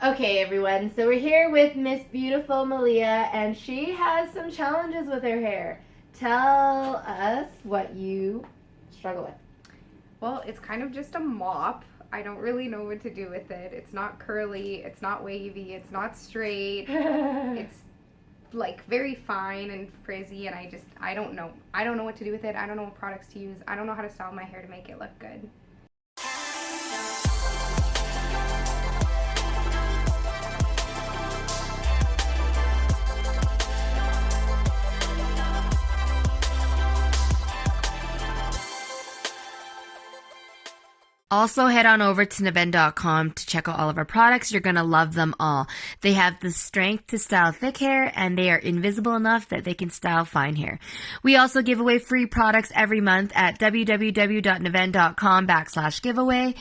Okay, everyone, so we're here with Miss Beautiful Malia, and she has some challenges with her hair. Tell us what you struggle with. Well, it's kind of just a mop. I don't really know what to do with it. It's not curly, it's not wavy, it's not straight. It's like very fine and frizzy, and I don't know. I don't know what to do with it. I don't know what products to use. I don't know how to style my hair to make it look good. Also, head on over to nvennhairbeauty.com to check out all of our products. You're going to love them all. They have the strength to style thick hair, and they are invisible enough that they can style fine hair. We also give away free products every month at www.nvennhairbeauty.com/giveaway.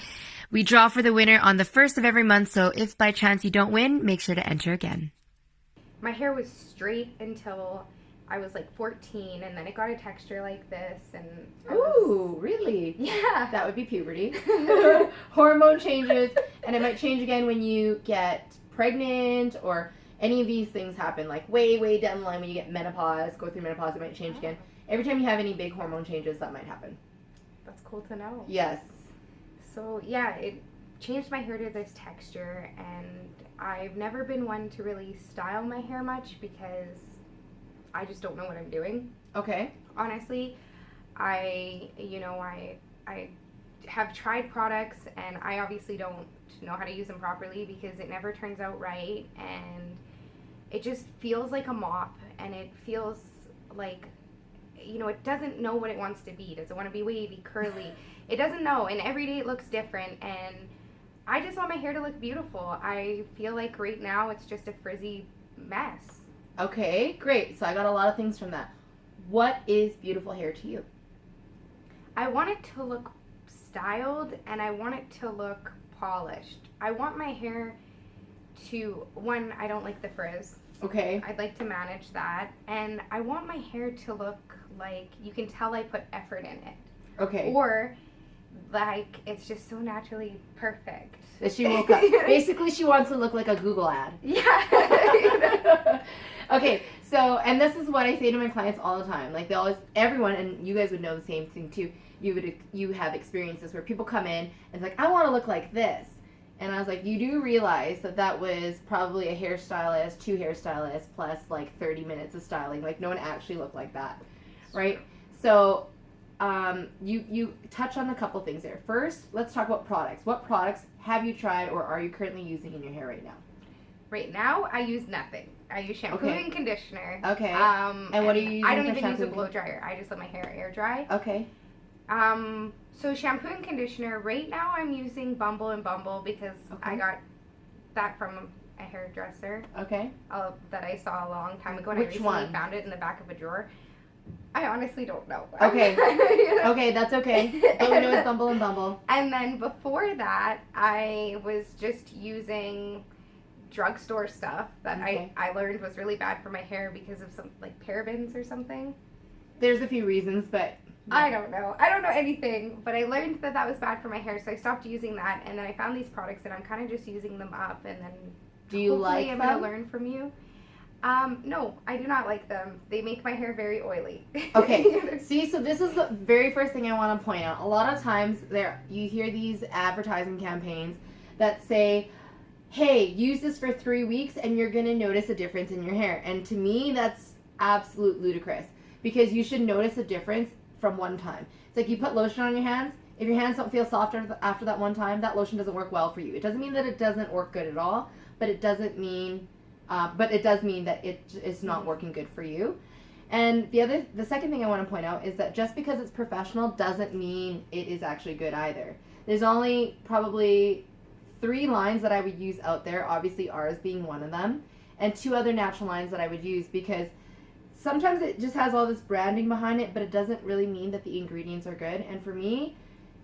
We draw for the winner on the first of every month, so if by chance you don't win, make sure to enter again. My hair was straight until I was like 14, and then it got a texture like this, and Ooh, really? yeah. That would be puberty. Hormone changes, and it might change again when you get pregnant or any of these things happen, like way down the line when you get menopause, go through menopause, it might change again. Every time you have any big hormone changes, that might happen. That's cool to know. Yes. So yeah, it changed my hair to this texture, and I've never been one to really style my hair much because I just don't know what I'm doing. Okay. Honestly, I have tried products, and I obviously don't know how to use them properly because it never turns out right, and it just feels like a mop, and it feels like, it doesn't know what it wants to be. Does it want to be wavy, curly? It doesn't know, and every day it looks different, and I just want my hair to look beautiful. I feel like right now it's just a frizzy mess. Okay, great. So I got a lot of things from that. What is beautiful hair to you? I want it to look styled, and I want it to look polished. I want my hair to, one, I don't like the frizz. Okay. I'd like to manage that. And I want my hair to look like you can tell I put effort in it. Okay. Or like it's just so naturally perfect. That she woke up. Basically, she wants to look like a Google ad. Yeah. Okay, so, and this is what I say to my clients all the time. Like, they always, everyone, and you guys would know the same thing too. You have experiences where people come in and it's like, I want to look like this. And I was like, you do realize that was probably a hairstylist, 2 hairstylists, plus like 30 minutes of styling. Like, no one actually looked like that, right? So, you touch on a couple things there. First, let's talk about products. What products have you tried or are you currently using in your hair right now? Right now, I use nothing. I use shampoo and conditioner. Okay. And what are you using I don't for even use shampoo a blow dryer. I just let my hair air dry. Okay. So shampoo and conditioner. Right now, I'm using Bumble and Bumble because I got that from a hairdresser. Okay. That I saw a long time ago, and Which I recently one? found it in the back of a drawer. I honestly don't know. Okay. Okay, that's okay. All we know is Bumble and Bumble. And then before that, I was just using drugstore stuff that I learned was really bad for my hair because of some like parabens or something. There's a few reasons, but I don't know. I don't know anything, but I learned that was bad for my hair, so I stopped using that. And then I found these products, and I'm kind of just using them up. And then do you like I'm them? gonna learn from you. No, I do not like them. They make my hair very oily. Okay. See, so this is the very first thing I want to point out. A lot of times you hear these advertising campaigns that say, hey, use this for 3 weeks and you're going to notice a difference in your hair. And to me, that's absolute ludicrous because you should notice a difference from one time. It's like you put lotion on your hands. If your hands don't feel soft after that one time, that lotion doesn't work well for you. It doesn't mean that it doesn't work good at all, but it does mean that it is not working good for you. And the second thing I want to point out is that just because it's professional doesn't mean it is actually good either. There's only probably 3 lines that I would use out there, obviously ours being one of them, and 2 other natural lines that I would use because sometimes it just has all this branding behind it, but it doesn't really mean that the ingredients are good. And for me,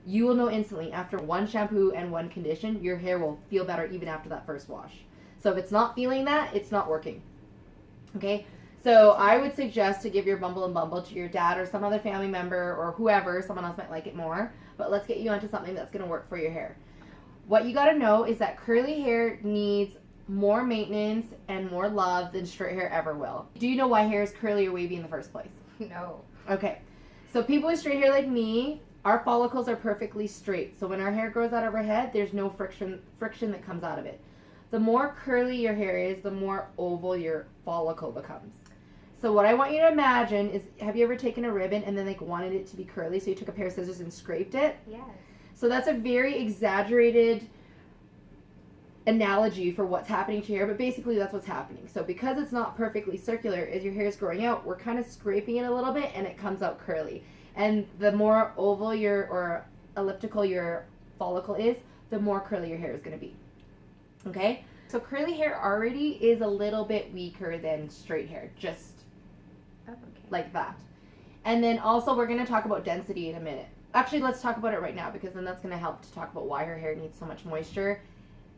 you will know instantly after 1 shampoo and 1 condition, your hair will feel better even after that first wash. So if it's not feeling that, it's not working. Okay? So I would suggest to give your Bumble and Bumble to your dad or some other family member or whoever. Someone else might like it more. But let's get you onto something that's going to work for your hair. What you got to know is that curly hair needs more maintenance and more love than straight hair ever will. Do you know why hair is curly or wavy in the first place? No. Okay. So people with straight hair like me, our follicles are perfectly straight. So when our hair grows out of our head, there's no friction that comes out of it. The more curly your hair is, the more oval your follicle becomes. So what I want you to imagine is, have you ever taken a ribbon and then like wanted it to be curly, so you took a pair of scissors and scraped it? Yes. So that's a very exaggerated analogy for what's happening to your hair, but basically that's what's happening. So because it's not perfectly circular, as your hair is growing out, we're kind of scraping it a little bit and it comes out curly. And the more oval or elliptical your follicle is, the more curly your hair is going to be. Okay? So curly hair already is a little bit weaker than straight hair, just like that. And then also we're going to talk about density in a minute. Actually, let's talk about it right now, because then that's going to help to talk about why her hair needs so much moisture.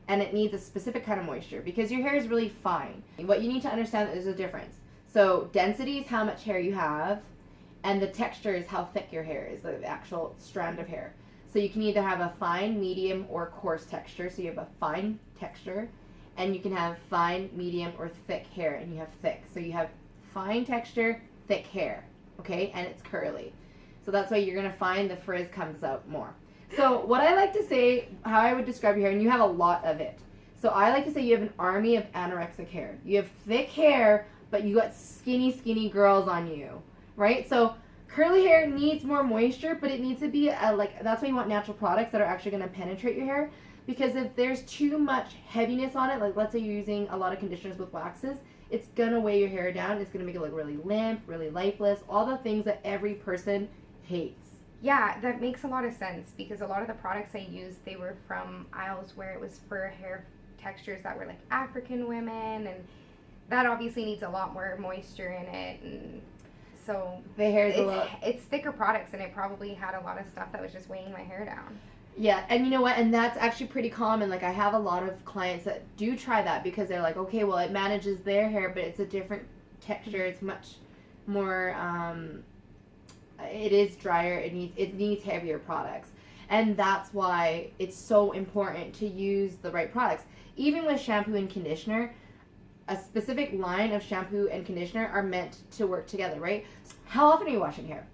And it needs a specific kind of moisture, because your hair is really fine. What you need to understand is there's a difference. So density is how much hair you have, and the texture is how thick your hair is, the actual strand of hair. So you can either have a fine, medium, or coarse texture. So you have a fine texture, and you can have fine, medium, or thick hair, and you have thick. So you have fine texture, thick hair, okay? And it's curly. So that's why you're going to find the frizz comes out more. So what I like to say, how I would describe your hair, and you have a lot of it. So I like to say you have an army of anorexic hair. You have thick hair, but you got skinny girls on you, right? So curly hair needs more moisture, but it needs to be that's why you want natural products that are actually going to penetrate your hair. Because if there's too much heaviness on it, like let's say you're using a lot of conditioners with waxes, it's going to weigh your hair down. It's going to make it look really limp, really lifeless, all the things that every person hates. Yeah, that makes a lot of sense, because a lot of the products I used, they were from aisles where it was for hair textures that were like African women, and that obviously needs a lot more moisture in it, and so the hair is it's thicker products, and it probably had a lot of stuff that was just weighing my hair down. Yeah, and you know what? And that's actually pretty common. Like I have a lot of clients that do try that, because they're like, okay, well it manages their hair, but it's a different texture. It's much more it is drier. It needs heavier products, and that's why it's so important to use the right products. Even with shampoo and conditioner, a specific line of shampoo and conditioner are meant to work together, right? How often are you washing hair?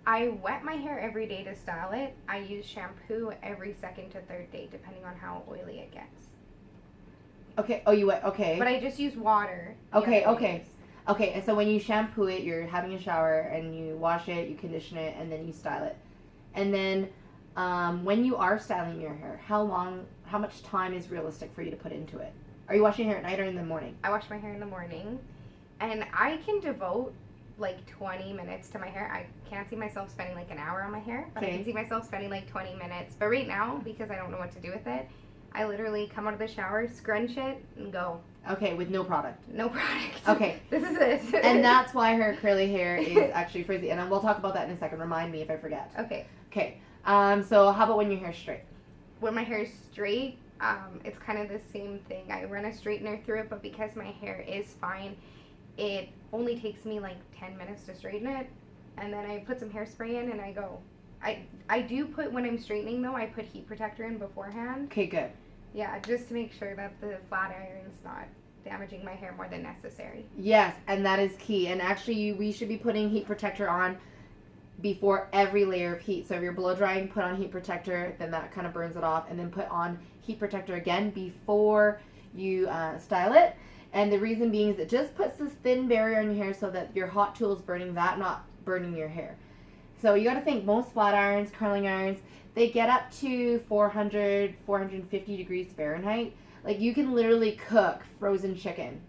I wet my hair every day to style it. I use shampoo every second to third day, depending on how oily it gets. Okay. Oh, you wet. Okay. But I just use water. Okay. Okay, and so when you shampoo it, you're having a shower, and you wash it, you condition it, and then you style it. And then when you are styling your hair, how much time is realistic for you to put into it? Are you washing your hair at night or in the morning? I wash my hair in the morning, and I can devote like 20 minutes to my hair. I can't see myself spending like an hour on my hair, but I can see myself spending like 20 minutes. But right now, because I don't know what to do with it, I literally come out of the shower, scrunch it, and go. Okay, with no product. No product. Okay. This is it. And that's why her curly hair is actually frizzy. And we'll talk about that in a second. Remind me if I forget. Okay. Okay. So how about when your hair's straight? When my hair is straight, it's kind of the same thing. I run a straightener through it, but because my hair is fine, it only takes me like 10 minutes to straighten it. And then I put some hairspray in and I go. I do put, when I'm straightening though, I put heat protector in beforehand. Okay, good. Yeah, just to make sure that the flat iron's not damaging my hair more than necessary. Yes, and that is key. And actually, we should be putting heat protector on before every layer of heat. So if you're blow drying, put on heat protector, then that kind of burns it off. And then put on heat protector again before you style it. And the reason being is it just puts this thin barrier on your hair so that your hot tool is burning that, not burning your hair. So you got to think, most flat irons, curling irons, they get up to 400, 450 degrees Fahrenheit. Like you can literally cook frozen chicken.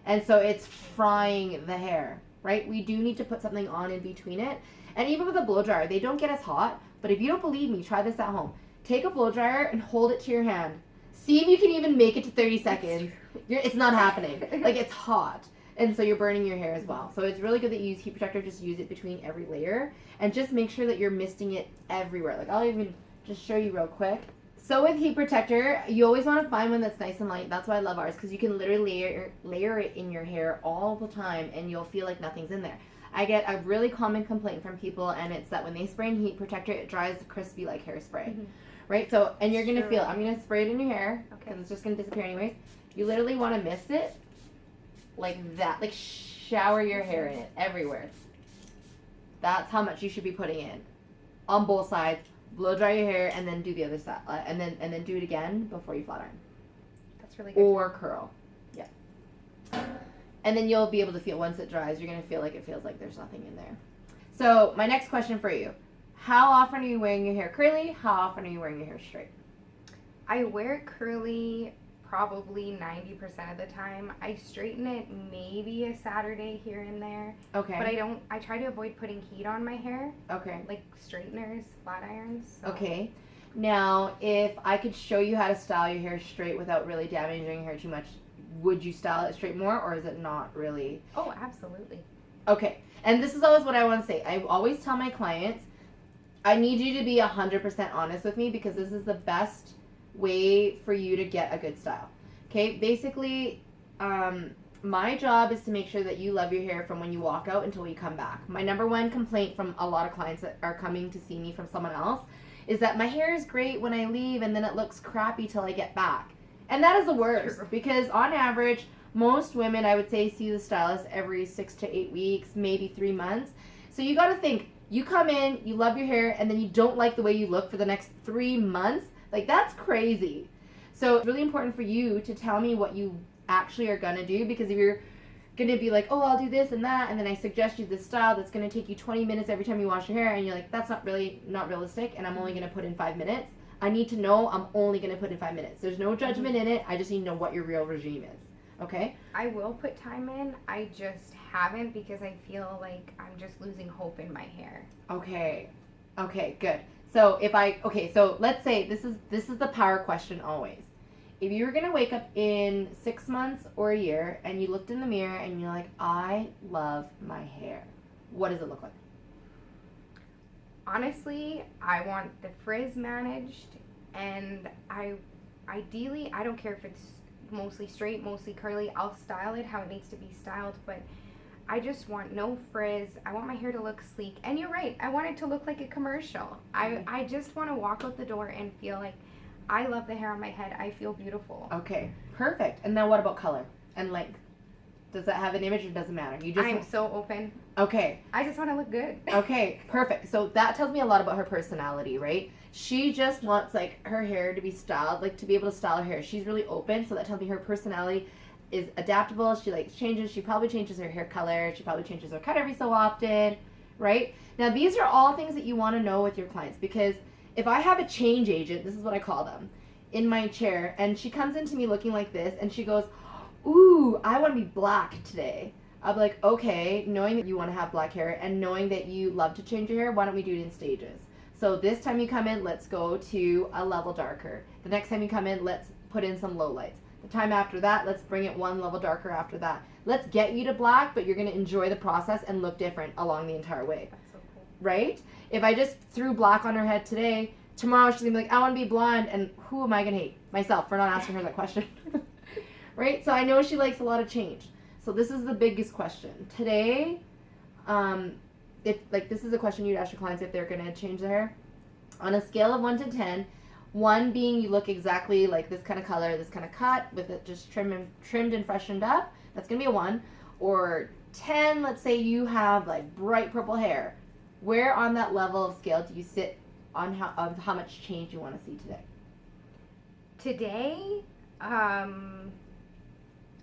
And so it's frying the hair, right? We do need to put something on in between it. And even with a blow dryer, they don't get as hot. But if you don't believe me, try this at home. Take a blow dryer and hold it to your hand. See if you can even make it to 30 seconds. It's not happening. Like it's hot. And so you're burning your hair as well. So it's really good that you use heat protector. Just use it between every layer. And just make sure that you're misting it everywhere. Like I'll even just show you real quick. So with heat protector, you always want to find one that's nice and light. That's why I love ours, because you can literally layer it in your hair all the time and you'll feel like nothing's in there. I get a really common complaint from people, and it's that when they spray in heat protector, it dries crispy like hairspray. Mm-hmm. right? So, and you're gonna Sure. feel, I'm gonna spray it in your hair, Okay. because it's just gonna disappear anyways. You literally wanna mist it like that, like shower your hair in it everywhere. That's how much you should be putting in on both sides. Blow dry your hair and then do the other side, and then do it again before you flat iron That's really good. or curl. Yeah. And then you'll be able to feel, once it dries, you're gonna feel like it feels like there's nothing in there. So my next question for you: how often are you wearing your hair curly? How often are you wearing your hair straight? I wear it curly probably 90% of the time. I straighten it maybe a Saturday here and there. Okay. But I try to avoid putting heat on my hair, Okay. like straighteners, flat irons. So. Okay. Now, if I could show you how to style your hair straight without really damaging your hair too much, would you style it straight more, or is it not really? Oh, absolutely. Okay. And this is always what I want to say. I always tell my clients, I need you to be 100% honest with me, because this is the best way for you to get a good style. Okay? Basically, my job is to make sure that you love your hair from when you walk out until you come back. My number one complaint from a lot of clients that are coming to see me from someone else is that my hair is great when I leave and then it looks crappy till I get back. And that is the worst, because on average, most women, I would say, see the stylist every 6 to 8 weeks, maybe 3 months. So you got to think, you come in, you love your hair, and then you don't like the way you look for the next 3 months. Like, that's crazy. So it's really important for you to tell me what you actually are going to do, because if you're going to be like, oh, I'll do this and that, and then I suggest you this style that's going to take you 20 minutes every time you wash your hair, and you're like, that's not realistic, and I'm only going to put in 5 minutes. I need to know I'm only going to put in 5 minutes. There's no judgment in it. I just need to know what your real regime is. Okay? I will put time in. I just haven't, because I feel like I'm just losing hope in my hair. Okay. Okay, good. So so let's say this is the power question always. If you were gonna wake up in 6 months or a year and you looked in the mirror and you're like, I love my hair, what does it look like? Honestly, I want the frizz managed, and ideally, I don't care if it's mostly straight, mostly curly. I'll style it how it needs to be styled, but I just want no frizz. I want my hair to look sleek. And you're right, I want it to look like a commercial. I just want to walk out the door and feel like I love the hair on my head. I feel beautiful. Okay, perfect. And then what about color and length? Does that have an image, or does it matter? You just I'm so open. Okay. I just want to look good. Okay, perfect. So that tells me a lot about her personality, right? She just wants, like, her hair to be styled, like, to be able to style her hair. She's really open, so that tells me her personality is adaptable. She likes changes. She probably changes her hair color. She probably changes her cut every so often, right? Now, these are all things that you want to know with your clients, because if I have a change agent, this is what I call them, in my chair, and she comes into me looking like this, and she goes, ooh, I want to be black today. I'll be like, okay, knowing that you want to have black hair and knowing that you love to change your hair, why don't we do it in stages? So this time you come in, let's go to a level darker. The next time you come in, let's put in some low lights. The time after that, let's bring it one level darker after that. Let's get you to black, but you're going to enjoy the process and look different along the entire way. That's so cool. Right? If I just threw black on her head today, tomorrow she's going to be like, I want to be blonde, and who am I going to hate? Myself for not asking her that question. Right? So I know she likes a lot of change. So this is the biggest question. Today, if like this is a question you'd ask your clients if they're going to change their hair. On a scale of 1 to 10, 1 being you look exactly like this kind of color, this kind of cut, with it just trimmed and freshened up, that's going to be a 1. Or 10, let's say you have like bright purple hair. Where on that level of scale do you sit on how much change you want to see today? Today,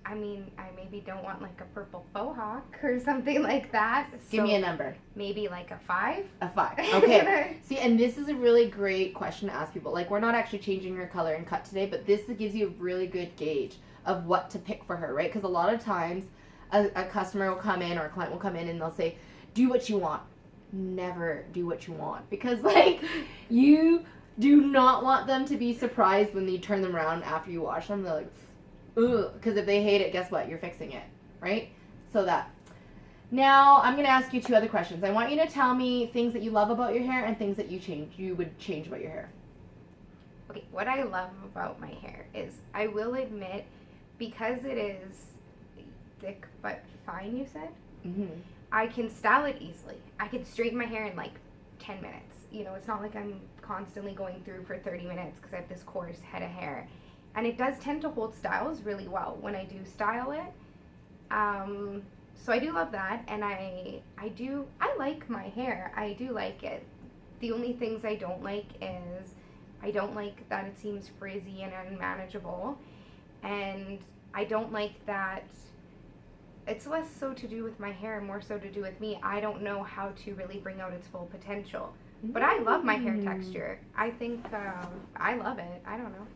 I mean, I maybe don't want like a purple faux hawk or something like that. Give me a number. Maybe like a 5. A 5. Okay. See, and this is a really great question to ask people. Like, we're not actually changing her color and cut today, but this gives you a really good gauge of what to pick for her, right? Because a lot of times a customer will come in or a client will come in and they'll say, do what you want. Never do what you want. Because, like, you do not want them to be surprised when you turn them around after you wash them. They're like, ugh, because if they hate it, guess what? You're fixing it, right? So that. Now, I'm going to ask you 2 other questions. I want you to tell me things that you love about your hair and things that you would change about your hair. Okay, what I love about my hair is, I will admit, because it is thick but fine, you said, I can style it easily. I can straighten my hair in like 10 minutes. You know, it's not like I'm constantly going through for 30 minutes because I have this coarse head of hair. And it does tend to hold styles really well when I do style it. So I do love that, and I like my hair. I do like it. The only things I don't like is I don't like that it seems frizzy and unmanageable, and I don't like that it's less so to do with my hair and more so to do with me. I don't know how to really bring out its full potential. But I love my hair texture. I think I love it. I don't know.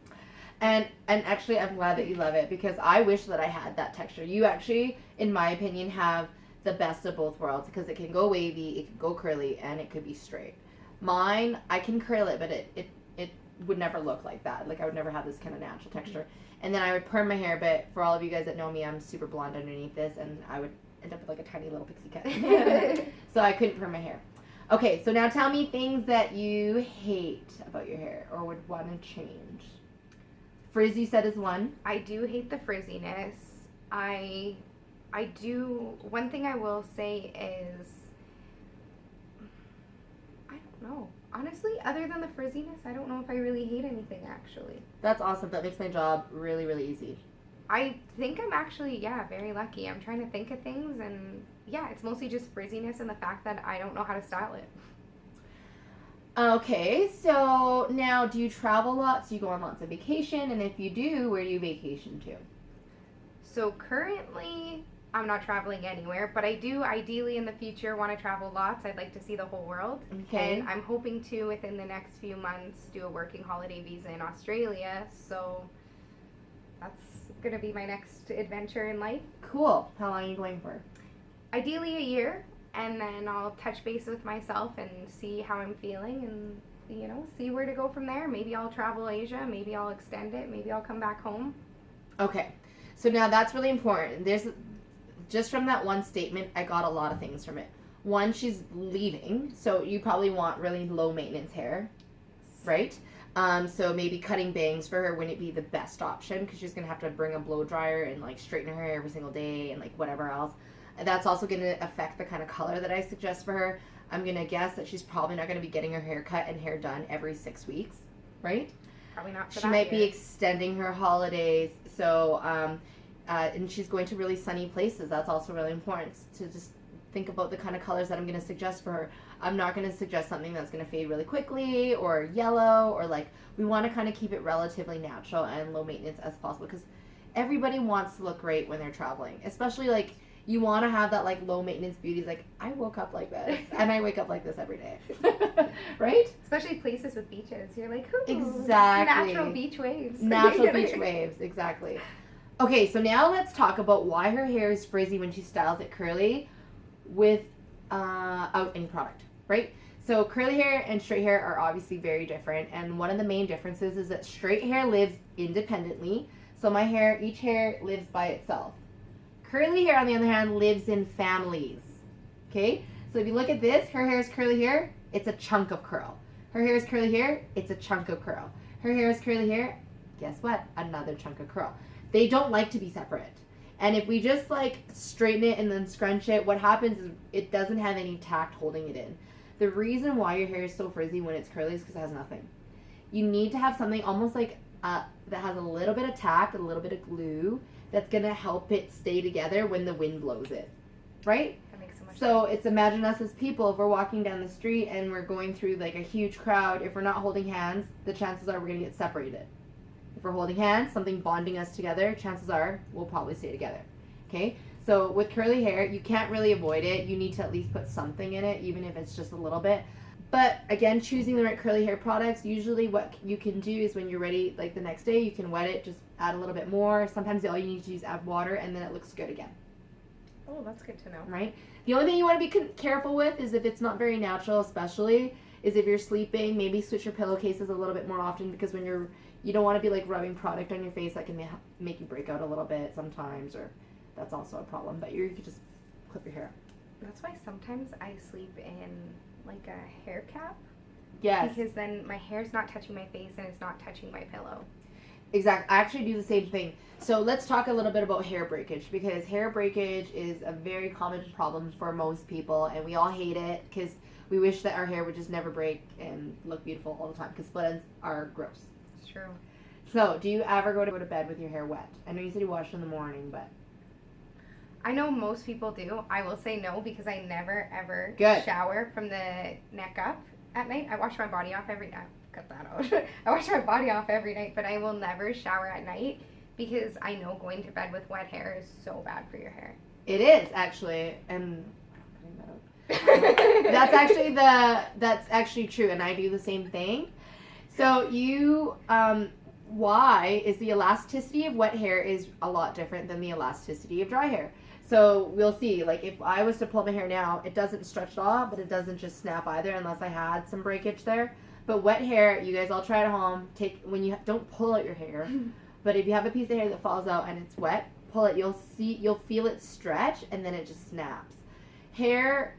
And actually, I'm glad that you love it, because I wish that I had that texture. You actually, in my opinion, have the best of both worlds, because it can go wavy, it can go curly, and it could be straight. Mine, I can curl it, but it would never look like that. Like, I would never have this kind of natural texture. And then I would perm my hair, but for all of you guys that know me, I'm super blonde underneath this, and I would end up with like a tiny little pixie cut. So I couldn't perm my hair. Okay, so now tell me things that you hate about your hair or would want to change. Frizz, you said, is one. I do hate the frizziness. I do. One thing I will say is, I don't know. Honestly, other than the frizziness, I don't know if I really hate anything, actually. That's awesome. That makes my job really, really easy. I think I'm actually, very lucky. I'm trying to think of things, and it's mostly just frizziness and the fact that I don't know how to style it. Okay, so now, do you travel lots? Do you go on lots of vacation? And if you do, where do you vacation to? So currently, I'm not traveling anywhere, but I do ideally in the future want to travel lots. I'd like to see the whole world. Okay. And I'm hoping to, within the next few months, do a working holiday visa in Australia. So that's going to be my next adventure in life. Cool. How long are you going for? Ideally a year, and then I'll touch base with myself and see how I'm feeling and, see where to go from there. Maybe I'll travel Asia. Maybe I'll extend it. Maybe I'll come back home. Okay. So now that's really important. Just from that one statement, I got a lot of things from it. One, she's leaving, so you probably want really low maintenance hair, right? So maybe cutting bangs for her wouldn't be the best option, because she's gonna have to bring a blow dryer and like straighten her hair every single day and like whatever else. And that's also gonna affect the kind of color that I suggest for her. I'm gonna guess that she's probably not gonna be getting her hair cut and hair done every 6 weeks, right? Probably not for She that might be year. extending her holidays, so and she's going to really sunny places. That's also really important to just think about the kind of colors that I'm going to suggest for her. I'm not going to suggest something that's going to fade really quickly or yellow, or like, we want to kind of keep it relatively natural and low maintenance as possible, because everybody wants to look great when they're traveling, especially like you want to have that like low maintenance beauty. Like, I woke up like this and I wake up like this every day. Right? Especially places with beaches. You're like, ooh, exactly. natural beach waves. Natural beach waves, exactly. Okay, so now let's talk about why her hair is frizzy when she styles it curly without any product, right? So curly hair and straight hair are obviously very different, and one of the main differences is that straight hair lives independently. So each hair lives by itself. Curly hair, on the other hand, lives in families. Okay? So if you look at this, her hair is curly hair, it's a chunk of curl. Her hair is curly hair, it's a chunk of curl. Her hair is curly hair, guess what? Another chunk of curl. They don't like to be separate. And if we just like straighten it and then scrunch it, what happens is it doesn't have any tact holding it in. The reason why your hair is so frizzy when it's curly is because it has nothing. You need to have something almost like that has a little bit of tact, a little bit of glue, that's going to help it stay together when the wind blows it. Right? That makes so much So it's, imagine us as people, if we're walking down the street and we're going through like a huge crowd, if we're not holding hands, the chances are we're going to get separated. If we're holding hands, something bonding us together, chances are we'll probably stay together. Okay? So with curly hair, you can't really avoid it. You need to at least put something in it, even if it's just a little bit. But again, choosing the right curly hair products, usually what you can do is when you're ready, like the next day, you can wet it, just add a little bit more. Sometimes all you need to do is add water, and then it looks good again. Oh, that's good to know. Right? The only thing you want to be careful with is if it's not very natural, especially, is if you're sleeping, maybe switch your pillowcases a little bit more often, because when you don't want to be like rubbing product on your face that can make you break out a little bit sometimes, or that's also a problem. But you could just clip your hair. That's why sometimes I sleep in like a hair cap. Yes. Because then my hair's not touching my face and it's not touching my pillow. Exactly. I actually do the same thing. So let's talk a little bit about hair breakage, because hair breakage is a very common problem for most people, and we all hate it because we wish that our hair would just never break and look beautiful all the time because split ends are gross. It's true. So, do you ever go to bed with your hair wet? I know you said you wash in the morning, but I know most people do. I will say no because I never ever Good. shower from the neck up at night. I wash my body off every night. Cut that out. I wash my body off every night, but I will never shower at night because I know going to bed with wet hair is so bad for your hair. it is actually, and that's actually true, and I do the same thing. So why is the elasticity of wet hair is a lot different than the elasticity of dry hair. So we'll see, like if I was to pull my hair now, it doesn't stretch at all, but it doesn't just snap either unless I had some breakage there. But wet hair, you guys all try it at home. Don't pull out your hair, but if you have a piece of hair that falls out and it's wet, pull it. You'll feel it stretch and then it just snaps. Hair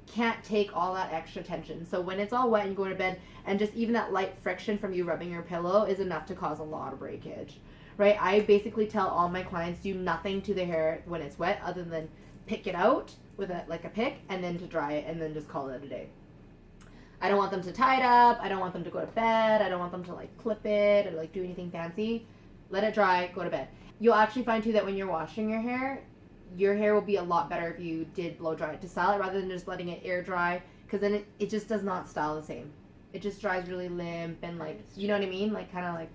can't take all that extra tension. So when it's all wet and you go to bed, and just even that light friction from you rubbing your pillow is enough to cause a lot of breakage, right? I basically tell all my clients do nothing to their hair when it's wet other than pick it out with a pick and then to dry it and then just call it a day. I don't want them to tie it up. I don't want them to go to bed. I don't want them to like clip it or like do anything fancy. Let it dry, go to bed. You'll actually find too that when you're washing your hair will be a lot better if you did blow dry it to style it rather than just letting it air dry, because then it just does not style the same. It just dries really limp and like, you know what I mean? Like kind of like.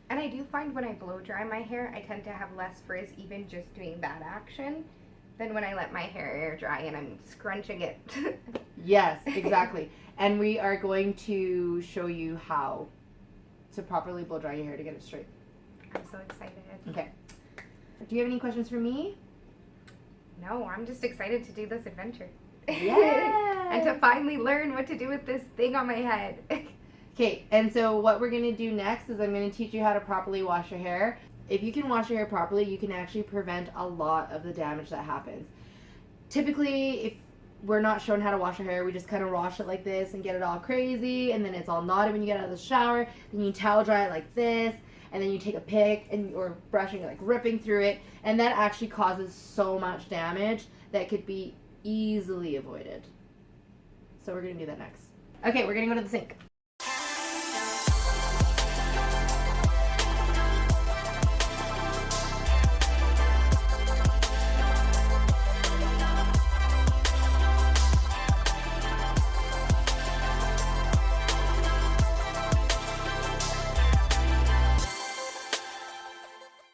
And I do find when I blow dry my hair, I tend to have less frizz even just doing that action than when I let my hair air dry and I'm scrunching it. Yes, exactly. And we are going to show you how to properly blow dry your hair to get it straight. I'm so excited. Okay. Do you have any questions for me? No, I'm just excited to do this adventure. Yes. And to finally learn what to do with this thing on my head. Okay, and so what we're going to do next is I'm going to teach you how to properly wash your hair. If you can wash your hair properly, you can actually prevent a lot of the damage that happens. Typically, if we're not shown how to wash our hair, we just kind of wash it like this and get it all crazy, and then it's all knotted when you get out of the shower. Then you towel dry it like this, and then you take a pick or brush and you're like ripping through it, and that actually causes so much damage that could be easily avoided. So we're going to do that next. Okay, we're going to go to the sink.